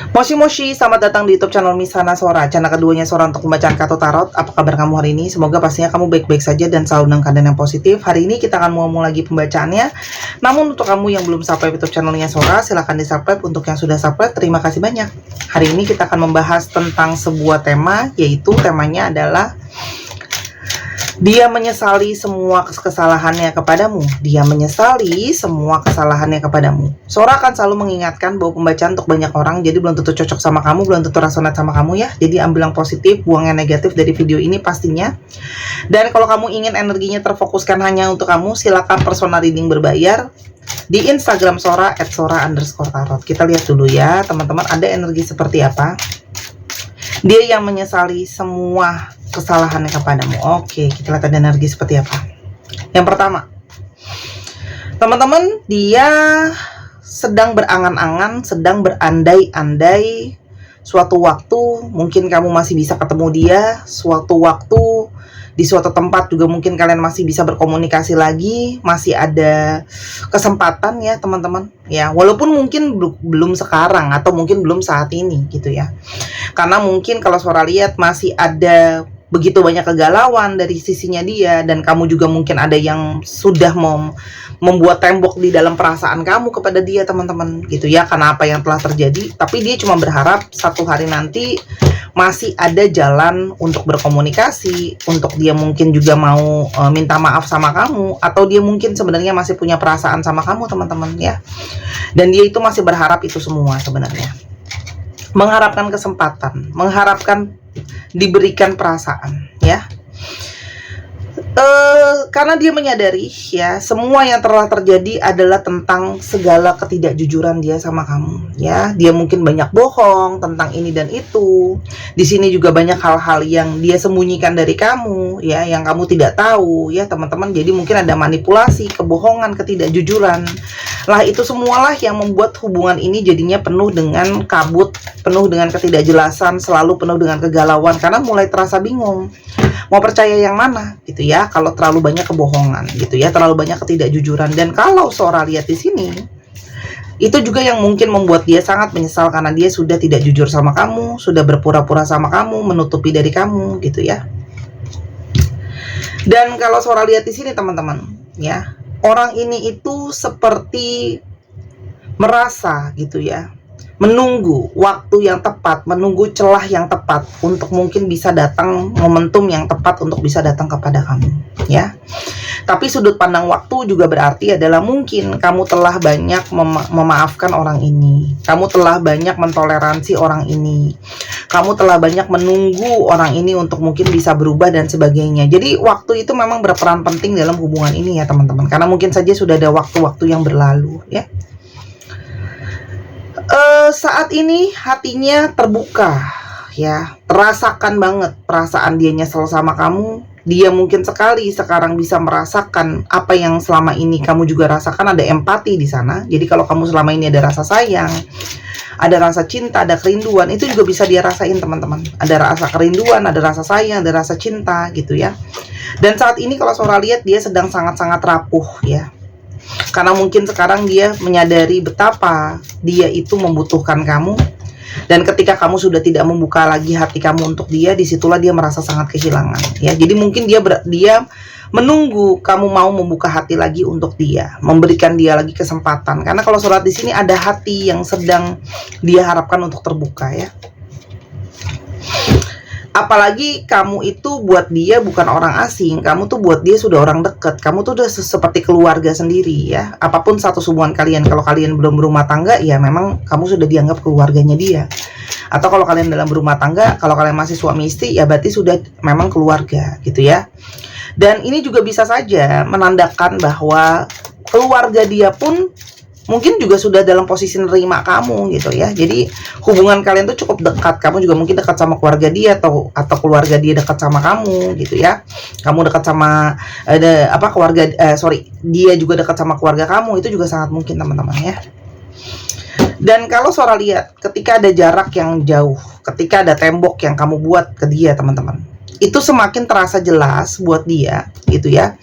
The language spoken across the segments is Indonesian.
Moshi Moshi, selamat datang di YouTube channel Misana Sora, channel keduanya Sora untuk pembacaan kartu tarot. Apa kabar kamu hari ini? Semoga pastinya kamu baik-baik saja dan selalu dalam keadaan yang positif. Hari ini kita akan mau lagi pembacaannya. Namun untuk kamu yang belum subscribe YouTube channelnya Sora, silahkan di subscribe. Untuk yang sudah subscribe, terima kasih banyak. Hari ini kita akan membahas tentang sebuah tema, yaitu temanya adalah dia menyesali semua kesalahannya kepadamu. Dia menyesali semua kesalahannya kepadamu. Sora akan selalu mengingatkan bahwa pembacaan untuk banyak orang, jadi belum tentu cocok sama kamu, belum tentu resonate sama kamu ya. Jadi ambil yang positif, buang yang negatif dari video ini pastinya. Dan kalau kamu ingin energinya terfokuskan hanya untuk kamu, silakan personal reading berbayar di Instagram Sora @sora_tarot. Kita lihat dulu ya teman-teman, ada energi seperti apa. Dia yang menyesali semua kesalahannya kepadamu. Oke, kita lihat ada energi seperti apa. Yang pertama, teman-teman, dia sedang berangan-angan, sedang berandai-andai suatu waktu mungkin kamu masih bisa ketemu dia, suatu waktu di suatu tempat juga mungkin kalian masih bisa berkomunikasi lagi, masih ada kesempatan ya teman-teman ya, walaupun mungkin belum sekarang atau mungkin belum saat ini gitu ya, karena mungkin kalau Sora lihat masih ada begitu banyak kegalauan dari sisinya dia, dan kamu juga mungkin ada yang sudah membuat tembok di dalam perasaan kamu kepada dia teman-teman gitu ya, karena apa yang telah terjadi. Tapi dia cuma berharap satu hari nanti masih ada jalan untuk berkomunikasi, untuk dia mungkin juga mau minta maaf sama kamu, atau dia mungkin sebenarnya masih punya perasaan sama kamu teman-teman ya. Dan dia itu masih berharap itu semua sebenarnya, mengharapkan kesempatan, mengharapkan diberikan perasaan ya. Karena dia menyadari ya, semua yang telah terjadi adalah tentang segala ketidakjujuran dia sama kamu ya. Dia mungkin banyak bohong tentang ini dan itu. Di sini juga banyak hal-hal yang dia sembunyikan dari kamu ya, yang kamu tidak tahu ya teman-teman. Jadi mungkin ada manipulasi, kebohongan, ketidakjujuran. Lah itu semualah yang membuat hubungan ini jadinya penuh dengan kabut, penuh dengan ketidakjelasan, selalu penuh dengan kegalauan, karena mulai terasa bingung mau percaya yang mana gitu ya, kalau terlalu banyak kebohongan gitu ya, terlalu banyak ketidakjujuran. Dan kalau Sora lihat di sini, itu juga yang mungkin membuat dia sangat menyesal, karena dia sudah tidak jujur sama kamu, sudah berpura-pura sama kamu, menutupi dari kamu gitu ya. Dan kalau Sora lihat di sini teman-teman ya, orang ini itu seperti merasa gitu ya, menunggu waktu yang tepat, menunggu celah yang tepat untuk mungkin bisa datang, momentum yang tepat untuk bisa datang kepada kamu ya. Tapi sudut pandang waktu juga berarti adalah mungkin kamu telah banyak memaafkan orang ini, kamu telah banyak mentoleransi orang ini, kamu telah banyak menunggu orang ini untuk mungkin bisa berubah dan sebagainya. Jadi waktu itu memang berperan penting dalam hubungan ini ya teman-teman, karena mungkin saja sudah ada waktu-waktu yang berlalu ya. Saat ini hatinya terbuka ya, terasakan banget perasaan dia nyesel sama kamu. Dia mungkin sekali sekarang bisa merasakan apa yang selama ini kamu juga rasakan, ada empati di sana. Jadi kalau kamu selama ini ada rasa sayang, ada rasa cinta, ada kerinduan, itu juga bisa dia rasain teman-teman. Ada rasa kerinduan, ada rasa sayang, ada rasa cinta gitu ya. Dan saat ini kalau Sora lihat dia sedang sangat-sangat rapuh ya, karena mungkin sekarang dia menyadari betapa dia itu membutuhkan kamu. Dan ketika kamu sudah tidak membuka lagi hati kamu untuk dia, disitulah dia merasa sangat kehilangan ya. Jadi mungkin dia menunggu kamu mau membuka hati lagi untuk dia, memberikan dia lagi kesempatan. Karena kalau surat di sini ada hati yang sedang dia harapkan untuk terbuka ya. Apalagi kamu itu buat dia bukan orang asing, kamu tuh buat dia sudah orang dekat, kamu tuh udah seperti keluarga sendiri ya. Apapun status hubungan kalian, kalau kalian belum berumah tangga ya memang kamu sudah dianggap keluarganya dia. Atau kalau kalian dalam berumah tangga, kalau kalian masih suami istri ya berarti sudah memang keluarga gitu ya. Dan ini juga bisa saja menandakan bahwa keluarga dia pun mungkin juga sudah dalam posisi nerima kamu gitu ya. Jadi hubungan kalian tuh cukup dekat. Kamu juga mungkin dekat sama keluarga dia, atau keluarga dia dekat sama kamu gitu ya. Kamu dekat sama dia juga dekat sama keluarga kamu. Itu juga sangat mungkin teman-teman ya. Dan kalau Sora lihat ketika ada jarak yang jauh, ketika ada tembok yang kamu buat ke dia teman-teman, itu semakin terasa jelas buat dia gitu ya,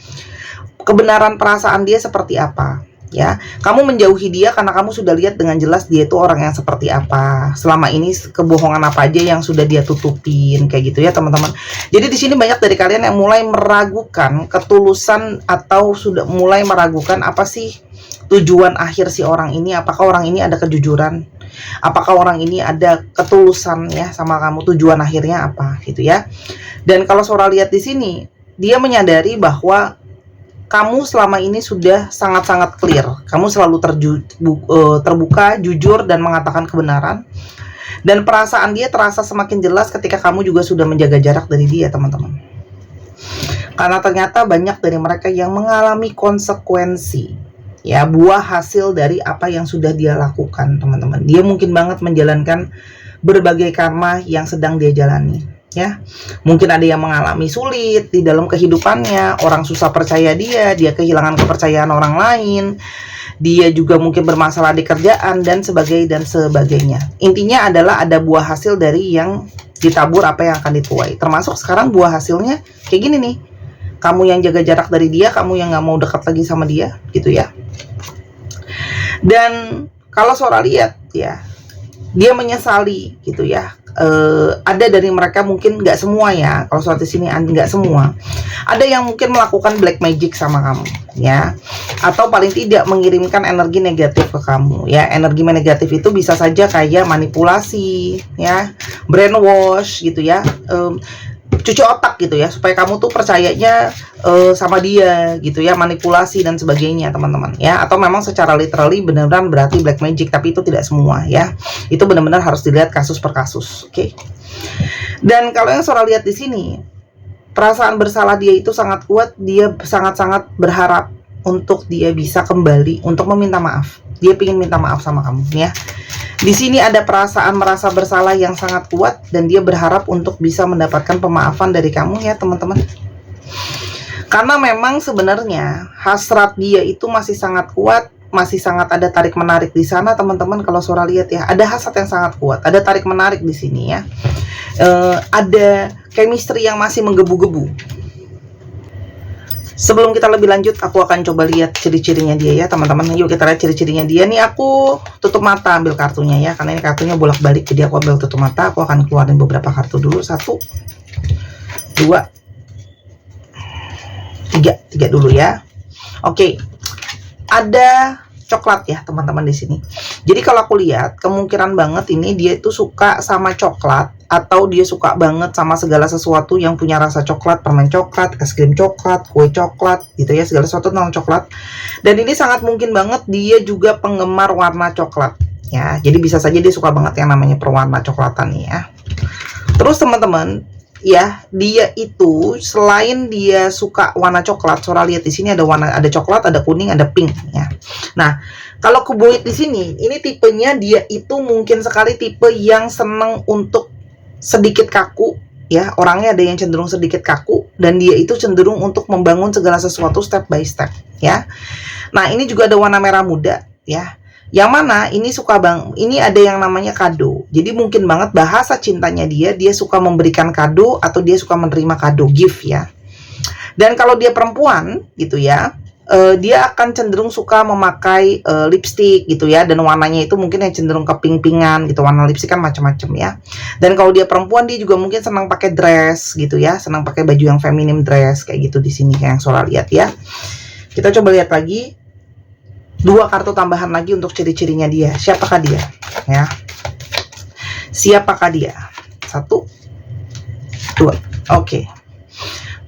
kebenaran perasaan dia seperti apa. ya. Kamu menjauhi dia karena kamu sudah lihat dengan jelas dia itu orang yang seperti apa. Selama ini kebohongan apa aja yang sudah dia tutupin, kayak gitu ya teman-teman. Jadi di sini banyak dari kalian yang mulai meragukan ketulusan atau sudah mulai meragukan apa sih tujuan akhir si orang ini. Apakah orang ini ada kejujuran? Apakah orang ini ada ketulusan ya sama kamu? Tujuan akhirnya apa gitu ya. Dan kalau Sora lihat di sini, dia menyadari bahwa kamu selama ini sudah sangat-sangat clear. Kamu selalu terbuka, jujur, dan mengatakan kebenaran. Dan perasaan dia terasa semakin jelas ketika kamu juga sudah menjaga jarak dari dia, teman-teman. Karena ternyata banyak dari mereka yang mengalami konsekuensi, ya, buah hasil dari apa yang sudah dia lakukan, teman-teman. Dia mungkin banget menjalankan berbagai karma yang sedang dia jalani. Ya, mungkin ada yang mengalami sulit di dalam kehidupannya, orang susah percaya dia kehilangan kepercayaan orang lain, dia juga mungkin bermasalah di kerjaan dan sebagainya. Intinya adalah ada buah hasil dari yang ditabur apa yang akan dituai. Termasuk sekarang buah hasilnya kayak gini nih, kamu yang jaga jarak dari dia, kamu yang nggak mau dekat lagi sama dia, gitu ya. Dan kalau Sora lihat ya, dia menyesali gitu ya. Ada dari mereka, mungkin nggak semua ya, kalau soal di sini nggak semua, ada yang mungkin melakukan black magic sama kamu ya, atau paling tidak mengirimkan energi negatif ke kamu ya. Energi negatif itu bisa saja kayak manipulasi ya, brainwash gitu ya, cuci otak gitu ya, supaya kamu tuh percayanya sama dia gitu ya, manipulasi dan sebagainya teman-teman ya. Atau memang secara literally benar-benar berarti black magic, tapi itu tidak semua ya. Itu benar-benar harus dilihat kasus per kasus, oke? Dan kalau yang Sora lihat di sini, perasaan bersalah dia itu sangat kuat. Dia sangat-sangat berharap untuk dia bisa kembali untuk meminta maaf. Dia ingin minta maaf sama kamu ya. Di sini ada perasaan merasa bersalah yang sangat kuat, dan dia berharap untuk bisa mendapatkan pemaafan dari kamu ya teman-teman. Karena memang sebenarnya hasrat dia itu masih sangat kuat, masih sangat ada tarik menarik di sana teman-teman. Kalau Sora lihat ya, ada hasrat yang sangat kuat, ada tarik menarik di sini ya. Ada chemistry yang masih menggebu-gebu. Sebelum kita lebih lanjut, aku akan coba lihat ciri-cirinya dia ya teman-teman. Yuk kita lihat ciri-cirinya dia. Nih aku tutup mata ambil kartunya ya, karena ini kartunya bolak-balik, jadi aku ambil tutup mata. Aku akan keluarin beberapa kartu dulu. 1, 2, 3 dulu ya. Oke. Ada coklat ya teman-teman di sini. Jadi kalau aku lihat, kemungkinan banget ini dia itu suka sama coklat, atau dia suka banget sama segala sesuatu yang punya rasa coklat, permen coklat, es krim coklat, kue coklat gitu ya, segala sesuatu tentang coklat. Dan ini sangat mungkin banget dia juga penggemar warna coklat ya. Jadi bisa saja dia suka banget yang namanya perwarna coklatan ya. Terus teman-teman ya, dia itu selain dia suka warna coklat, Sora lihat di sini ada warna, ada coklat, ada kuning, ada pink ya. Nah, kalau kuboid di sini, ini tipenya dia itu mungkin sekali tipe yang seneng untuk sedikit kaku ya. Orangnya ada yang cenderung sedikit kaku, dan dia itu cenderung untuk membangun segala sesuatu step by step ya. Nah, ini juga ada warna merah muda ya. Yang mana ini suka ini ada yang namanya kado. Jadi mungkin banget bahasa cintanya dia suka memberikan kado, atau dia suka menerima kado, gift ya. Dan kalau dia perempuan gitu ya, dia akan cenderung suka memakai lipstick gitu ya, dan warnanya itu mungkin yang cenderung ke pink-pinkan gitu. Warna lipstick kan macam-macam ya. Dan kalau dia perempuan, dia juga mungkin senang pakai dress gitu ya, senang pakai baju yang feminim dress kayak gitu di sini kayak yang Sora lihat ya. Kita coba lihat lagi 2 kartu tambahan lagi untuk ciri-cirinya dia. Siapakah dia ya? Siapakah dia? 1, 2. Oke.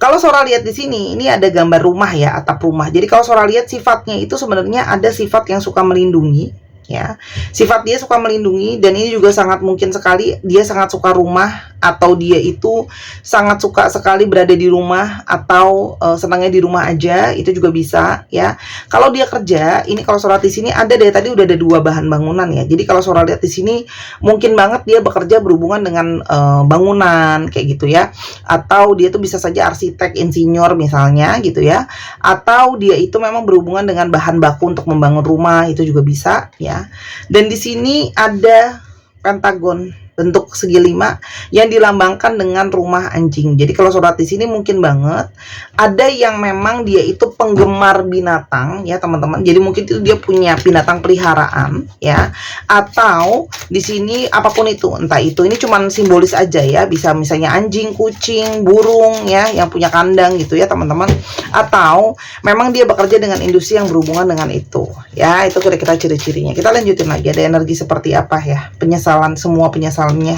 Kalau Sora lihat di sini, ini ada gambar rumah ya, atap rumah. Jadi kalau Sora lihat sifatnya itu sebenarnya ada sifat yang suka melindungi ya. Sifat dia suka melindungi, dan ini juga sangat mungkin sekali dia sangat suka rumah, atau dia itu sangat suka sekali berada di rumah, atau senangnya di rumah aja, itu juga bisa ya. Kalau dia kerja, ini kalau Sora di sini ada dari tadi udah ada 2 bahan bangunan ya. Jadi kalau Sora lihat di sini mungkin banget dia bekerja berhubungan dengan bangunan kayak gitu ya, atau dia tuh bisa saja arsitek, insinyur misalnya gitu ya, atau dia itu memang berhubungan dengan bahan baku untuk membangun rumah, itu juga bisa ya. Dan di sini ada pentagon bentuk segi 5 yang dilambangkan dengan rumah anjing. Jadi kalau sobat di sini mungkin banget ada yang memang dia itu penggemar binatang ya teman-teman. Jadi mungkin itu dia punya binatang peliharaan ya, atau di sini apapun itu, entah itu ini cuman simbolis aja ya, bisa misalnya anjing, kucing, burung ya yang punya kandang gitu ya teman-teman, atau memang dia bekerja dengan industri yang berhubungan dengan itu ya. Itu kira-kira ciri-cirinya. Kita lanjutin lagi, ada energi seperti apa ya, penyesalan, semua penyesalannya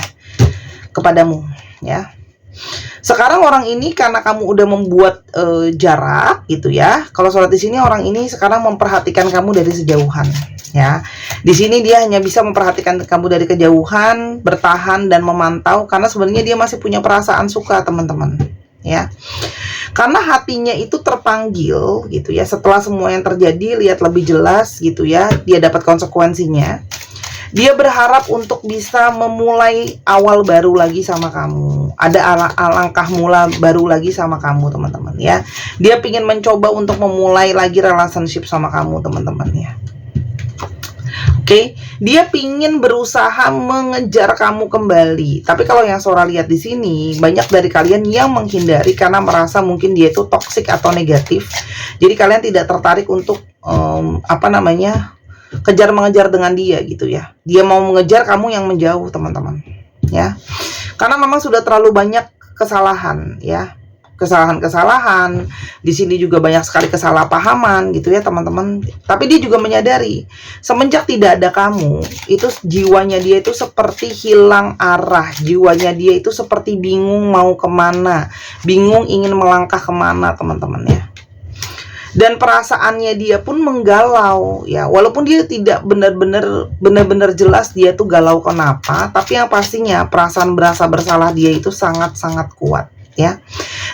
kepadamu ya. Sekarang orang ini karena kamu udah membuat jarak gitu ya. Kalau sobat di sini orang ini sekarang memperhatikan kamu dari sejauhan ya. Di sini dia hanya bisa memperhatikan kamu dari kejauhan, bertahan dan memantau karena sebenarnya dia masih punya perasaan suka teman-teman ya. Karena hatinya itu terpanggil gitu ya, setelah semua yang terjadi lihat lebih jelas gitu ya, dia dapat konsekuensinya. Dia berharap untuk bisa memulai awal baru lagi sama kamu. Ada alangkah mula baru lagi sama kamu teman-teman ya. Dia ingin mencoba untuk memulai lagi relationship sama kamu teman-teman ya. Oke, dia pingin berusaha mengejar kamu kembali. Tapi kalau yang Sora lihat di sini, banyak dari kalian yang menghindari karena merasa mungkin dia itu toksik atau negatif. Jadi kalian tidak tertarik untuk kejar mengejar dengan dia gitu ya. Dia mau mengejar, kamu yang menjauh teman-teman ya. Karena memang sudah terlalu banyak kesalahan ya. Kesalahan-kesalahan. Di sini juga banyak sekali kesalahpahaman gitu ya teman-teman. Tapi dia juga menyadari semenjak tidak ada kamu, itu jiwanya dia itu seperti hilang arah. Jiwanya dia itu seperti bingung mau kemana, bingung ingin melangkah kemana teman-teman ya. Dan perasaannya dia pun menggalau ya, walaupun dia tidak benar-benar jelas dia tuh galau kenapa, tapi yang pastinya perasaan berasa bersalah dia itu sangat-sangat kuat ya.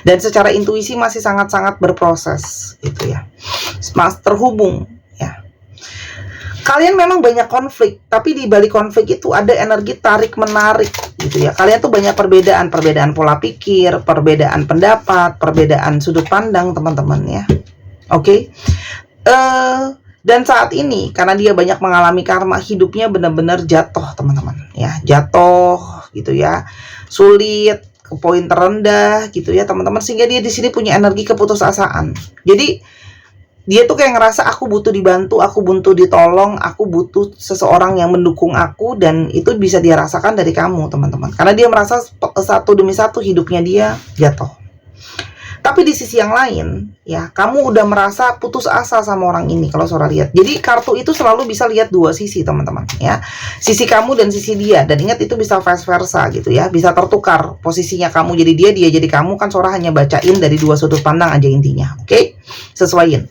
Dan secara intuisi masih sangat-sangat berproses gitu ya, mas terhubung ya. Kalian memang banyak konflik, tapi di balik konflik itu ada energi tarik menarik gitu ya. Kalian tuh banyak perbedaan pola pikir, perbedaan pendapat, perbedaan sudut pandang teman-teman ya. Oke, dan saat ini karena dia banyak mengalami karma, hidupnya benar-benar jatuh teman-teman ya, jatuh gitu ya, sulit ke poin terendah gitu ya teman-teman, sehingga dia di sini punya energi keputusasaan. Jadi dia tuh kayak ngerasa aku butuh dibantu, aku butuh ditolong, aku butuh seseorang yang mendukung aku, dan itu bisa dia rasakan dari kamu teman-teman, karena dia merasa satu demi satu hidupnya dia jatuh. Tapi di sisi yang lain ya, kamu udah merasa putus asa sama orang ini kalau Sora lihat. Jadi kartu itu selalu bisa lihat dua sisi teman-teman ya, sisi kamu dan sisi dia. Dan ingat itu bisa vice versa gitu ya, bisa tertukar posisinya, kamu jadi dia, dia jadi kamu. Kan Sora hanya bacain dari dua sudut pandang aja intinya. Oke, sesuaiin.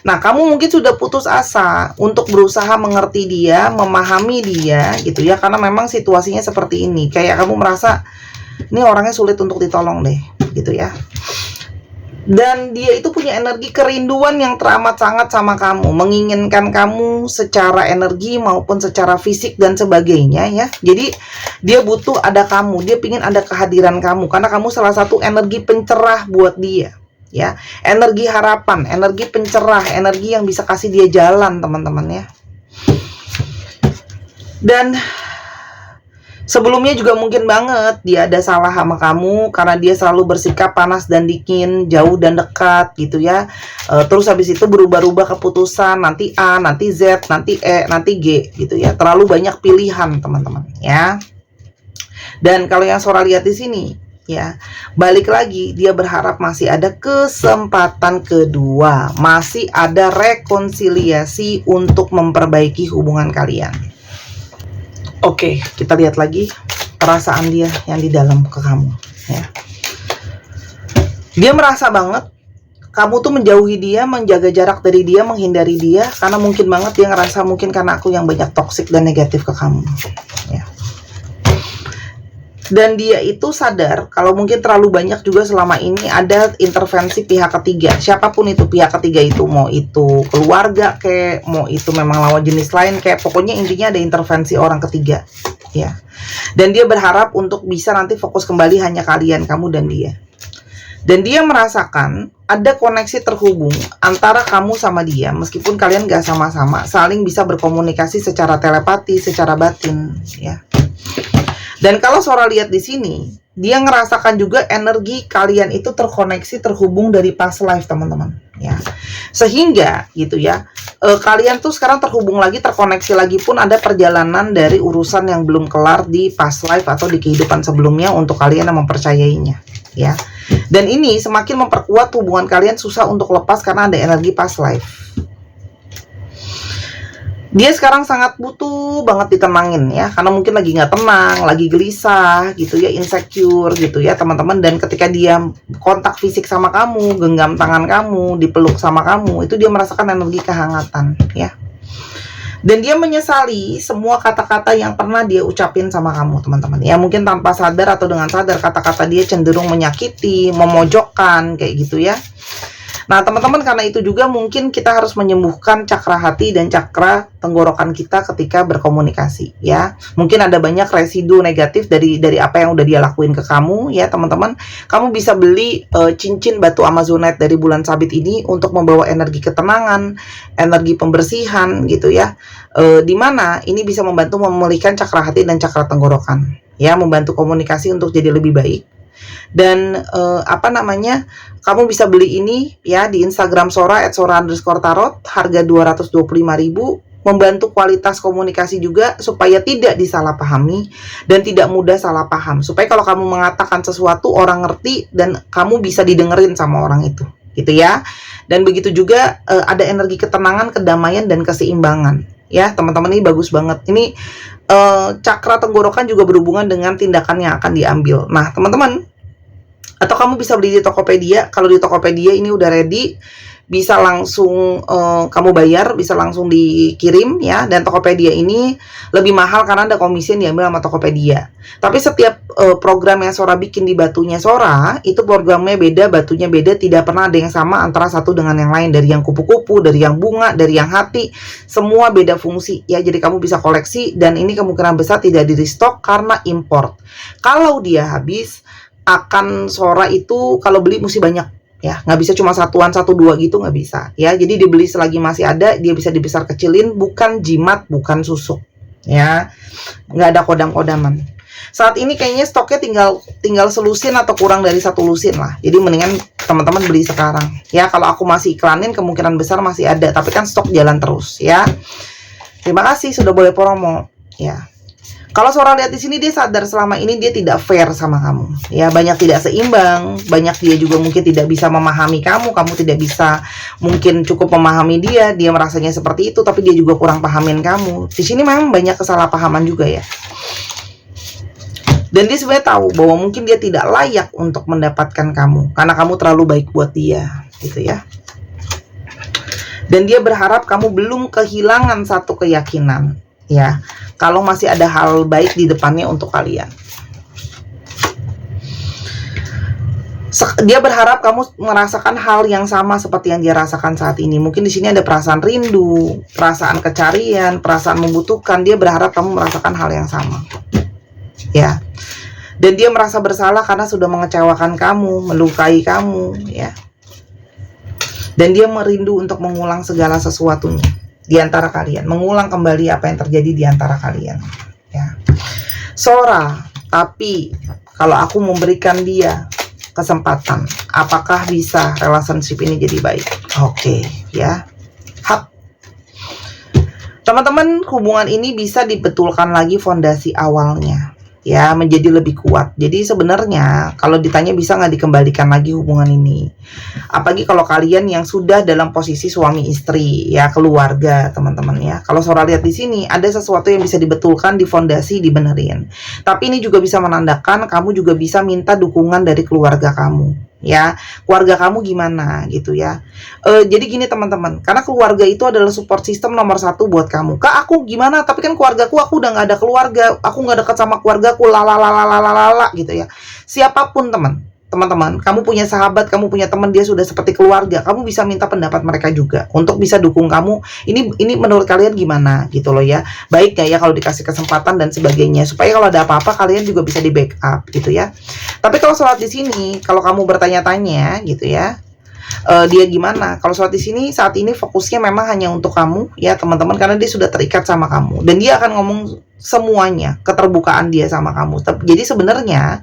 Nah, kamu mungkin sudah putus asa untuk berusaha mengerti dia, memahami dia gitu ya, karena memang situasinya seperti ini. Kayak kamu merasa ini orangnya sulit untuk ditolong deh gitu ya. Dan dia itu punya energi kerinduan yang teramat sangat sama kamu, menginginkan kamu secara energi maupun secara fisik dan sebagainya ya. Jadi dia butuh ada kamu, dia pingin ada kehadiran kamu, karena kamu salah satu energi pencerah buat dia ya. Energi harapan, energi pencerah, energi yang bisa kasih dia jalan teman-teman ya. Dan sebelumnya juga mungkin banget dia ada salah sama kamu karena dia selalu bersikap panas dan dingin, jauh dan dekat gitu ya. Terus habis itu berubah-ubah keputusan, nanti A, nanti Z, nanti E, nanti G gitu ya. Terlalu banyak pilihan teman-teman ya. Dan kalau yang Sora lihat di sini ya, balik lagi dia berharap masih ada kesempatan kedua, masih ada rekonsiliasi untuk memperbaiki hubungan kalian. Oke, kita lihat lagi perasaan dia yang di dalam ke kamu ya. Dia merasa banget kamu tuh menjauhi dia, menjaga jarak dari dia, menghindari dia, karena mungkin banget dia ngerasa mungkin karena aku yang banyak toksik dan negatif ke kamu ya. Dan dia itu sadar kalau mungkin terlalu banyak juga selama ini ada intervensi pihak ketiga, siapapun itu pihak ketiga itu, mau itu keluarga kayak, mau itu memang lawan jenis lain kayak, pokoknya intinya ada intervensi orang ketiga ya. Dan dia berharap untuk bisa nanti fokus kembali hanya kalian, kamu dan dia. Dan dia merasakan ada koneksi terhubung antara kamu sama dia, meskipun kalian gak sama-sama, saling bisa berkomunikasi secara telepati, secara batin ya. Dan kalau Sora lihat di sini, dia ngerasakan juga energi kalian itu terkoneksi, terhubung dari past life, teman-teman. Ya, sehingga gitu ya, kalian tuh sekarang terhubung lagi, terkoneksi lagi, pun ada perjalanan dari urusan yang belum kelar di past life atau di kehidupan sebelumnya untuk kalian yang mempercayainya. Ya, dan ini semakin memperkuat hubungan kalian susah untuk lepas karena ada energi past life. Dia sekarang sangat butuh banget ditenangin ya, karena mungkin lagi nggak tenang, lagi gelisah gitu ya, insecure gitu ya teman-teman. Dan ketika dia kontak fisik sama kamu, genggam tangan kamu, dipeluk sama kamu, itu dia merasakan energi kehangatan ya. Dan dia menyesali semua kata-kata yang pernah dia ucapin sama kamu, teman-teman ya. Mungkin tanpa sadar atau dengan sadar, kata-kata dia cenderung menyakiti, memojokkan kayak gitu ya. Nah, teman-teman, karena itu juga mungkin kita harus menyembuhkan cakra hati dan cakra tenggorokan kita ketika berkomunikasi ya. Mungkin ada banyak residu negatif dari apa yang udah dia lakuin ke kamu ya, teman-teman. Kamu bisa beli cincin batu Amazonite dari bulan sabit ini untuk membawa energi ketenangan, energi pembersihan gitu ya. Dimana ini bisa membantu memulihkan cakra hati dan cakra tenggorokan ya, membantu komunikasi untuk jadi lebih baik. Dan kamu bisa beli ini ya di Instagram Sora @sora_tarot, harga 225.000, membantu kualitas komunikasi juga supaya tidak disalahpahami dan tidak mudah salah paham, supaya kalau kamu mengatakan sesuatu orang ngerti dan kamu bisa didengerin sama orang itu gitu ya. Dan begitu juga ada energi ketenangan, kedamaian, dan keseimbangan ya teman-teman. Ini bagus banget. Ini cakra tenggorokan juga berhubungan dengan tindakan yang akan diambil. Nah teman-teman, atau kamu bisa beli di Tokopedia. Kalau di Tokopedia ini udah ready, bisa langsung kamu bayar, bisa langsung dikirim ya. Dan Tokopedia ini lebih mahal karena ada komisi yang diambil sama Tokopedia. Tapi setiap program yang Sora bikin di batunya Sora, itu programnya beda, batunya beda, tidak pernah ada yang sama antara satu dengan yang lain. Dari yang kupu-kupu, dari yang bunga, dari yang hati, semua beda fungsi ya. Jadi kamu bisa koleksi, dan ini kemungkinan besar tidak di restock karena import. Kalau dia habis, akan Sora itu kalau beli mesti banyak ya, nggak bisa cuma satuan 1-2 gitu, nggak bisa ya. Jadi dibeli selagi masih ada, dia bisa dibesar kecilin, bukan jimat, bukan susuk ya, nggak ada kodam-kodaman. Saat ini kayaknya stoknya tinggal selusin atau kurang dari 1 lusin lah. Jadi mendingan teman-teman beli sekarang ya. Kalau aku masih iklanin, kemungkinan besar masih ada, tapi kan stok jalan terus ya. Terima kasih sudah boleh promo ya. Kalau Sora lihat di sini, dia sadar selama ini dia tidak fair sama kamu ya, banyak tidak seimbang, banyak dia juga mungkin tidak bisa memahami kamu tidak bisa mungkin cukup memahami dia merasanya seperti itu, tapi dia juga kurang pahamin kamu. Di sini memang banyak kesalahpahaman juga ya. Dan dia sebenarnya tahu bahwa mungkin dia tidak layak untuk mendapatkan kamu karena kamu terlalu baik buat dia gitu ya. Dan dia berharap kamu belum kehilangan satu keyakinan ya, kalau masih ada hal baik di depannya untuk kalian. Dia berharap kamu merasakan hal yang sama seperti yang dia rasakan saat ini. Mungkin di sini ada perasaan rindu, perasaan kecarian, perasaan membutuhkan. Dia berharap kamu merasakan hal yang sama ya. Dan dia merasa bersalah karena sudah mengecewakan kamu, melukai kamu ya. Dan dia merindu untuk mengulang segala sesuatunya di antara kalian, mengulang kembali apa yang terjadi di antara kalian ya. Sora, tapi kalau aku memberikan dia kesempatan, apakah bisa relationship ini jadi baik? Oke ya. Hap. Teman-teman, hubungan ini bisa dibetulkan lagi fondasi awalnya ya, menjadi lebih kuat. Jadi sebenarnya kalau ditanya bisa nggak dikembalikan lagi hubungan ini, apalagi kalau kalian yang sudah dalam posisi suami istri ya, keluarga teman-teman ya. Kalau Sora lihat di sini ada sesuatu yang bisa dibetulkan, difondasi, dibenerin. Tapi ini juga bisa menandakan kamu juga bisa minta dukungan dari keluarga kamu ya. Keluarga kamu gimana gitu ya. Jadi gini teman-teman, karena keluarga itu adalah support system nomor 1 buat kamu. Kak, aku gimana? Tapi kan keluargaku, aku udah nggak ada keluarga, aku nggak dekat sama keluargaku, lalalalalala gitu ya. Siapapun teman-teman, kamu punya sahabat, kamu punya teman, dia sudah seperti keluarga. Kamu bisa minta pendapat mereka juga untuk bisa dukung kamu. Ini menurut kalian gimana gitu loh ya. Baik nggak ya kalau dikasih kesempatan dan sebagainya, supaya kalau ada apa-apa kalian juga bisa di backup gitu ya. Tapi kalau sholat di sini, kalau kamu bertanya-tanya gitu ya, dia gimana. Kalau surat di sini saat ini fokusnya memang hanya untuk kamu ya teman-teman, karena dia sudah terikat sama kamu dan dia akan ngomong semuanya, keterbukaan dia sama kamu. Jadi sebenarnya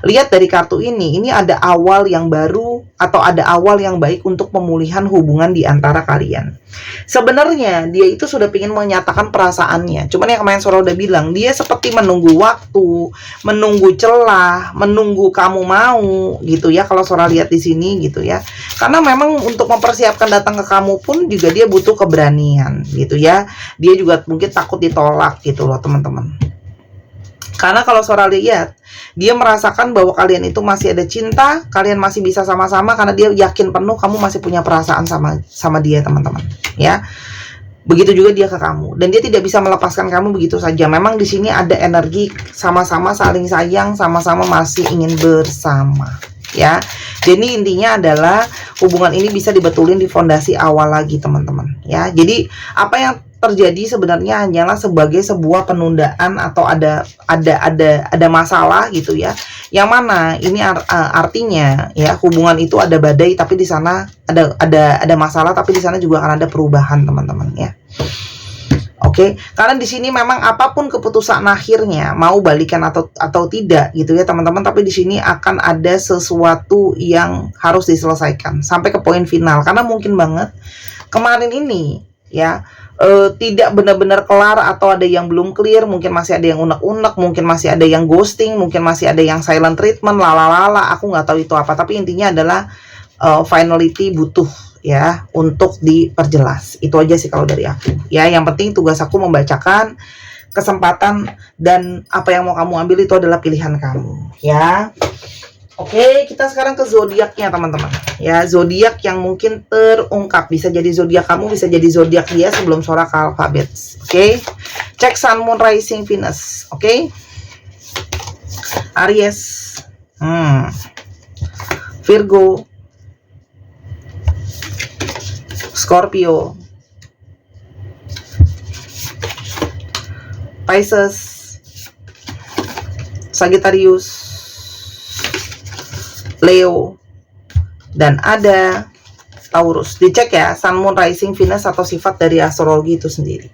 lihat dari kartu ini ada awal yang baru atau ada awal yang baik untuk pemulihan hubungan di antara kalian. Sebenarnya dia itu sudah ingin menyatakan perasaannya, cuman yang kemarin Sora udah bilang, dia seperti menunggu waktu, menunggu celah, menunggu kamu mau gitu ya, kalau Sora lihat di sini gitu ya. Karena memang untuk mempersiapkan datang ke kamu pun juga dia butuh keberanian gitu ya. Dia juga mungkin takut ditolak gitu loh teman-teman. Karena kalau Sora lihat, dia merasakan bahwa kalian itu masih ada cinta, kalian masih bisa sama-sama, karena dia yakin penuh kamu masih punya perasaan sama dia teman-teman ya. Begitu juga dia ke kamu, dan dia tidak bisa melepaskan kamu begitu saja. Memang di sini ada energi sama-sama saling sayang, sama-sama masih ingin bersama ya. Jadi intinya adalah hubungan ini bisa dibetulin di fondasi awal lagi teman-teman ya. Jadi apa yang terjadi sebenarnya hanyalah sebagai sebuah penundaan atau ada masalah gitu ya. Yang mana ini artinya ya, hubungan itu ada badai tapi di sana ada masalah, tapi di sana juga akan ada perubahan teman-teman ya. Oke, karena di sini memang apapun keputusan akhirnya mau balikan atau tidak gitu ya teman-teman, tapi di sini akan ada sesuatu yang harus diselesaikan sampai ke poin final, karena mungkin banget kemarin ini ya tidak benar-benar kelar atau ada yang belum clear, mungkin masih ada yang unek-unek, mungkin masih ada yang ghosting, mungkin masih ada yang silent treatment, lalalala, aku nggak tahu itu apa, tapi intinya adalah finality butuh ya untuk diperjelas. Itu aja sih kalau dari aku ya. Yang penting tugas aku membacakan kesempatan, dan apa yang mau kamu ambil itu adalah pilihan kamu ya. Oke, kita sekarang ke zodiaknya teman-teman ya. Zodiak yang mungkin terungkap, bisa jadi zodiak kamu, bisa jadi zodiak dia sebelum Sora ke alfabet. Oke, cek Sun, Moon, Rising, Venus. Oke, Aries, Virgo, Scorpio, Pisces, Sagittarius, Leo, dan ada Taurus. Dicek ya Sun, Moon, Rising, Venus atau sifat dari astrologi itu sendiri.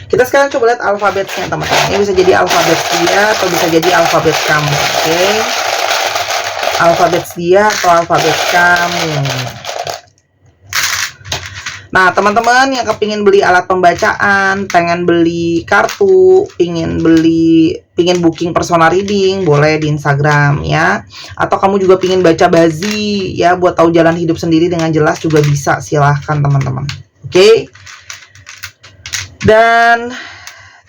Kita sekarang coba lihat alfabetnya teman-teman. Ini bisa jadi alfabet dia atau bisa jadi alfabet kamu. Oke, alfabet dia atau alfabet kamu. Nah teman-teman yang kepingin beli alat pembacaan, pengen beli kartu, pingin booking personal reading, boleh di Instagram ya. Atau kamu juga pingin baca bazi ya, buat tahu jalan hidup sendiri dengan jelas juga bisa, silahkan teman-teman. Oke. Dan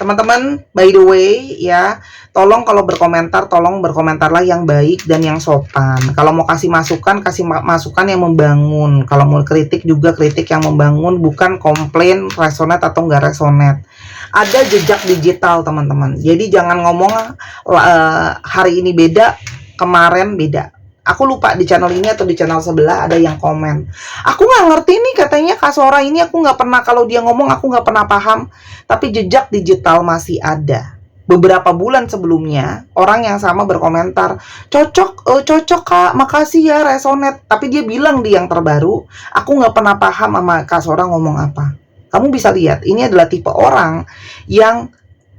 teman-teman, by the way ya, tolong kalau berkomentar, tolong berkomentarlah yang baik dan yang sopan. Kalau mau kasih masukan yang membangun. Kalau mau kritik juga kritik yang membangun, bukan komplain resonate atau enggak resonate. Ada jejak digital teman-teman. Jadi jangan ngomong hari ini beda, kemarin beda. Aku lupa di channel ini atau di channel sebelah ada yang komen, aku nggak ngerti nih katanya Kak Sora ini, aku nggak pernah, kalau dia ngomong aku nggak pernah paham. Tapi jejak digital masih ada. Beberapa bulan sebelumnya orang yang sama berkomentar, cocok Kak, makasih ya, resonate. Tapi dia bilang di yang terbaru, aku nggak pernah paham sama Kak Sora ngomong apa. Kamu bisa lihat, ini adalah tipe orang yang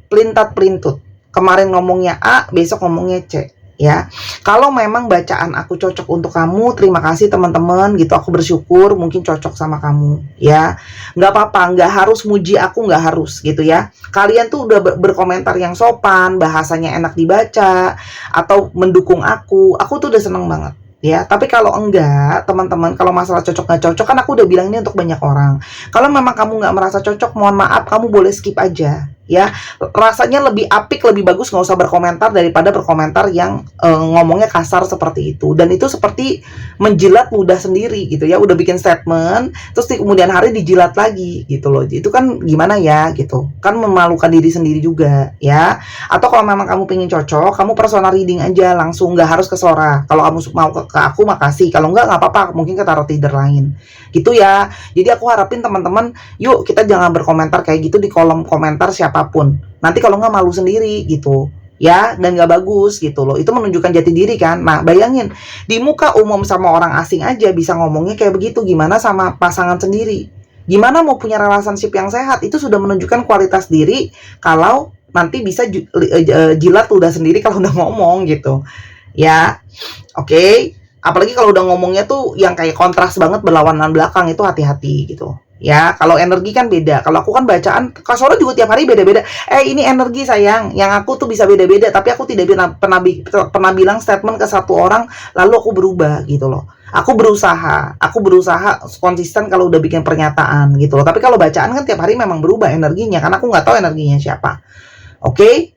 pelintat-pelintut. Kemarin ngomongnya A, besok ngomongnya C. Ya, kalau memang bacaan aku cocok untuk kamu, terima kasih teman-teman gitu, aku bersyukur mungkin cocok sama kamu ya. Nggak apa-apa, nggak harus muji aku, nggak harus gitu ya. Kalian tuh udah berkomentar yang sopan, bahasanya enak dibaca, atau mendukung aku tuh udah seneng banget ya. Tapi kalau enggak teman-teman, kalau masalah cocok nggak cocok, kan aku udah bilang ini untuk banyak orang. Kalau memang kamu nggak merasa cocok, mohon maaf, kamu boleh skip aja ya. Rasanya lebih apik, lebih bagus nggak usah berkomentar daripada berkomentar yang ngomongnya kasar seperti itu. Dan itu seperti menjilat ludah sendiri gitu ya. Udah bikin statement terus di kemudian hari dijilat lagi gitu loh. Itu kan gimana ya gitu, kan memalukan diri sendiri juga ya. Atau kalau memang kamu pengen cocok, kamu personal reading aja langsung, nggak harus ke Sora. Kalau kamu mau ke aku makasih, kalau nggak apa-apa, mungkin ke tarot reader lain gitu ya. Jadi aku harapin teman-teman, yuk kita jangan berkomentar kayak gitu di kolom komentar siapapun. Nanti kalau nggak malu sendiri gitu. ya, dan nggak bagus gitu loh. Itu menunjukkan jati diri kan. Nah, bayangin di muka umum sama orang asing aja bisa ngomongnya kayak begitu, gimana sama pasangan sendiri? Gimana mau punya relationship yang sehat? Itu sudah menunjukkan kualitas diri kalau nanti bisa jilat udah sendiri kalau udah ngomong gitu. Ya, oke. Apalagi kalau udah ngomongnya tuh yang kayak kontras banget berlawanan belakang, itu hati-hati gitu. Ya, kalau energi kan beda. Kalau aku kan bacaan, Kak Sora juga tiap hari beda-beda. Ini energi sayang. Yang aku tuh bisa beda-beda, tapi aku tidak pernah bilang statement ke satu orang lalu aku berubah gitu loh. Aku berusaha konsisten kalau udah bikin pernyataan gitu loh. Tapi kalau bacaan kan tiap hari memang berubah energinya, karena aku nggak tahu energinya siapa. Oke?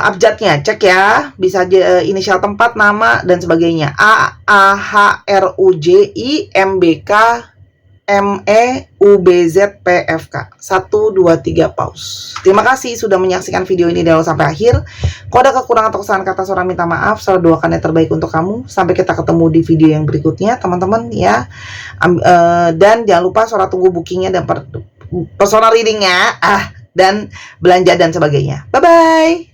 Abjadnya cek ya, bisa inisial tempat, nama dan sebagainya. A H R U J I M B K M E U B Z P F K 1 2 3 pause. Terima kasih sudah menyaksikan video ini dari awal sampai akhir. Kalau ada kekurangan atau kesalahan kata, Sora minta maaf. Sora doakan yang terbaik untuk kamu. Sampai kita ketemu di video yang berikutnya teman-teman ya. Dan jangan lupa Sora tunggu bookingnya dan personal readingnya dan belanja dan sebagainya. Bye bye.